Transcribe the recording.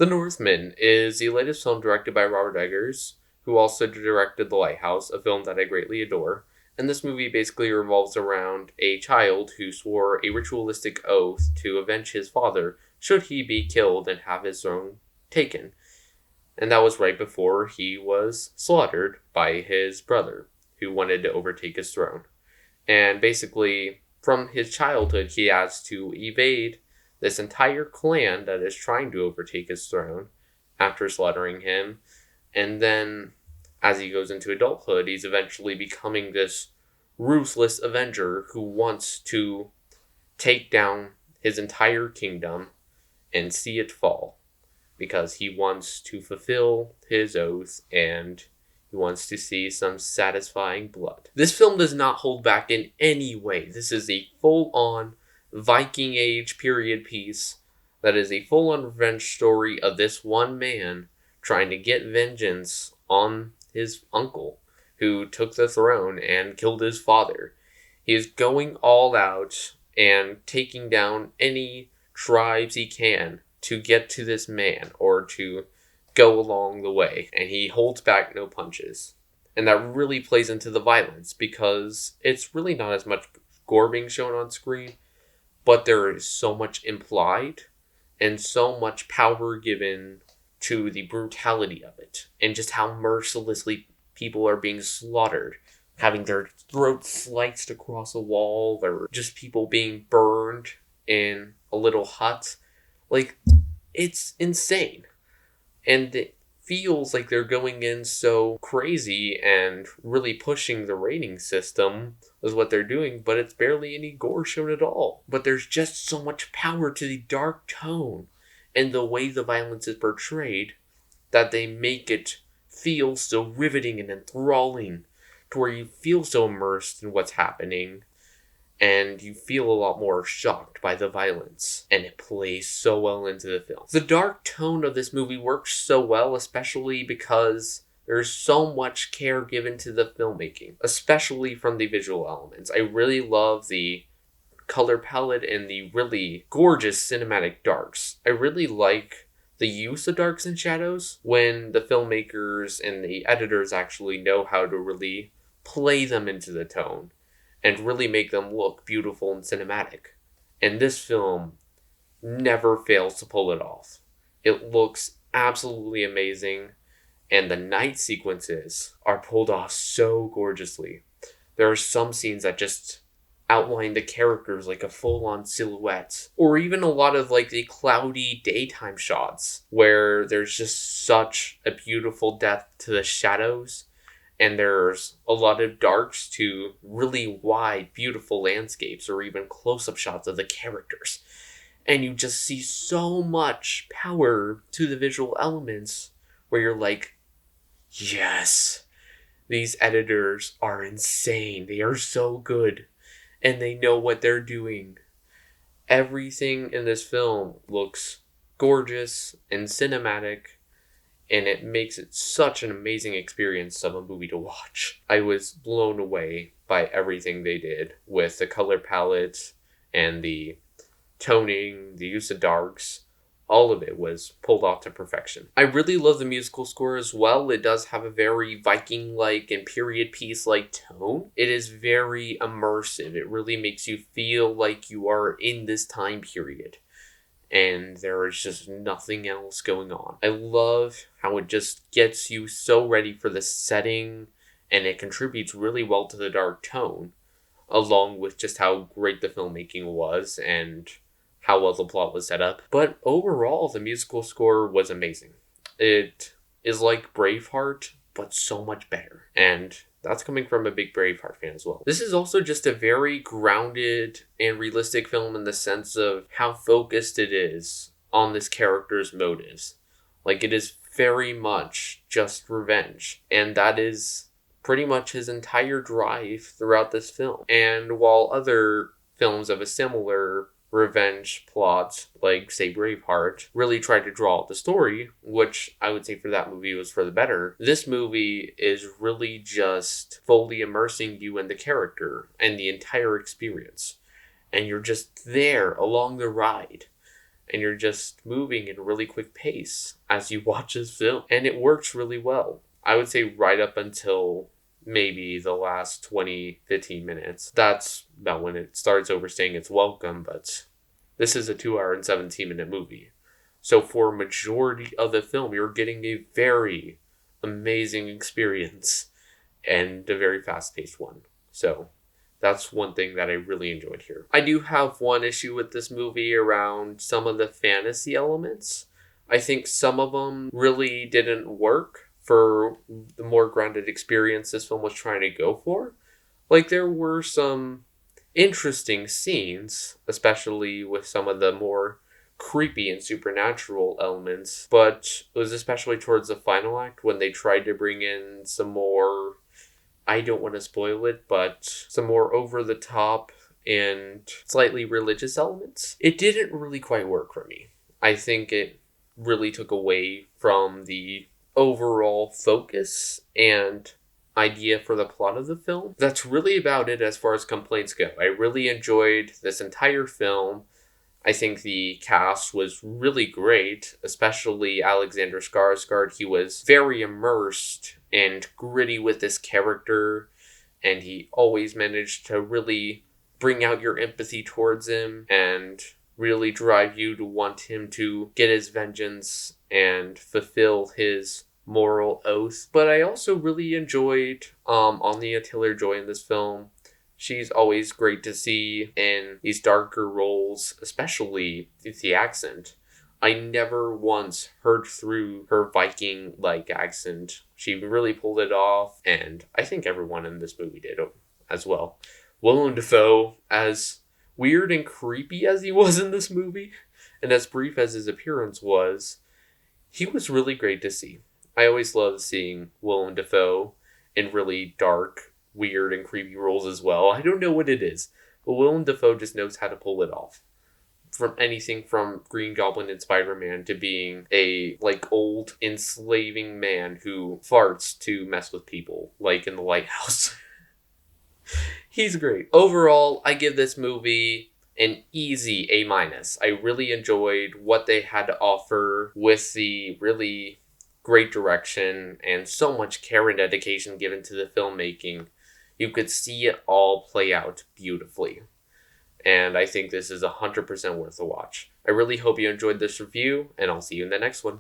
The Northman is the latest film directed by Robert Eggers, who also directed The Lighthouse, a film that I greatly adore. And this movie basically revolves around a child who swore a ritualistic oath to avenge his father should he be killed and have his throne taken. And that was right before he was slaughtered by his brother, who wanted to overtake his throne. And basically, from his childhood, he has to evade this entire clan that is trying to overtake his throne after slaughtering him. And then, as he goes into adulthood, he's eventually becoming this ruthless avenger who wants to take down his entire kingdom and see it fall, because he wants to fulfill his oath and he wants to see some satisfying blood. This film does not hold back in any way. This is a full-on Viking Age period piece that is a full-on revenge story of this one man trying to get vengeance on his uncle who took the throne and killed his father. He is going all out and taking down any tribes he can to get to this man or to go along the way, and he holds back no punches. And that really plays into the violence, because it's really not as much gore being shown on screen, but there is so much implied and so much power given to the brutality of it, and just how mercilessly people are being slaughtered, having their throats sliced across a wall, or just people being burned in a little hut. Like, it's insane. And it feels like they're going in so crazy and really pushing the rating system is what they're doing, but it's barely any gore shown at all. But there's just so much power to the dark tone and the way the violence is portrayed that they make it feel so riveting and enthralling, to where you feel so immersed in what's happening and you feel a lot more shocked by the violence, and it plays so well into the film. The dark tone of this movie works so well, especially because there's so much care given to the filmmaking, especially from the visual elements. I really love the color palette and the really gorgeous cinematic darks. I really like the use of darks and shadows when the filmmakers and the editors actually know how to really play them into the tone and really make them look beautiful and cinematic. And this film never fails to pull it off. It looks absolutely amazing, and the night sequences are pulled off so gorgeously. There are some scenes that just outline the characters like a full-on silhouette, or even a lot of like the cloudy daytime shots where there's just such a beautiful depth to the shadows, and there's a lot of darks to really wide, beautiful landscapes or even close-up shots of the characters. And you just see so much power to the visual elements where you're like, yes, these editors are insane. They are so good, and they know what they're doing. Everything in this film looks gorgeous and cinematic, and it makes it such an amazing experience of a movie to watch. I was blown away by everything they did with the color palette and the toning, the use of darks. All of it was pulled off to perfection. I really love the musical score as well. It does have a very Viking-like and period piece-like tone. It is very immersive. It really makes you feel like you are in this time period, and there is just nothing else going on. I love how it just gets you so ready for the setting, and it contributes really well to the dark tone, along with just how great the filmmaking was and how well the plot was set up. But overall, the musical score was amazing. It is like Braveheart, but so much better. And that's coming from a big Braveheart fan as well. This is also just a very grounded and realistic film in the sense of how focused it is on this character's motives. Like, it is very much just revenge. And that is pretty much his entire drive throughout this film. And while other films of a similar revenge plot, like, say, Braveheart, really tried to draw out the story, which I would say for that movie was for the better, this movie is really just fully immersing you in the character and the entire experience. And you're just there along the ride. and you're just moving at a really quick pace as you watch this film. And it works really well. I would say right up until maybe the last 20-15 minutes. That's about when it starts overstaying its welcome, but this is a 2 hour and 17-minute movie. So for a majority of the film, you're getting a very amazing experience and a very fast-paced one. So that's one thing that I really enjoyed here. I do have one issue with this movie around some of the fantasy elements. I think some of them really didn't work for the more grounded experience this film was trying to go for. Like, there were some interesting scenes, especially with some of the more creepy and supernatural elements, but it was especially towards the final act when they tried to bring in some more, I don't want to spoil it, but some more over-the-top and slightly religious elements. It didn't really quite work for me. I think it really took away from the overall focus and idea for the plot of the film. That's really about it as far as complaints go. I really enjoyed this entire film. I think the cast was really great, especially Alexander Skarsgård. He was very immersed and gritty with this character, and he always managed to really bring out your empathy towards him and really drive you to want him to get his vengeance and fulfill his moral oath. But I also really enjoyed Anya Taylor-Joy in this film. She's always great to see in these darker roles, especially with the accent. I never once heard through her Viking-like accent. She really pulled it off, and I think everyone in this movie did as well. Willem Dafoe, as weird and creepy as he was in this movie, and as brief as his appearance was, he was really great to see. I always love seeing Willem Dafoe in really dark, weird and creepy roles as well. I don't know what it is, but Willem Dafoe just knows how to pull it off. From anything from Green Goblin and Spider-Man to being a old enslaving man who farts to mess with people, like in The Lighthouse. He's great. Overall, I give this movie an easy A-. I really enjoyed what they had to offer with the really great direction and so much care and dedication given to the filmmaking. You could see it all play out beautifully. And I think this is 100% worth a watch. I really hope you enjoyed this review, and I'll see you in the next one.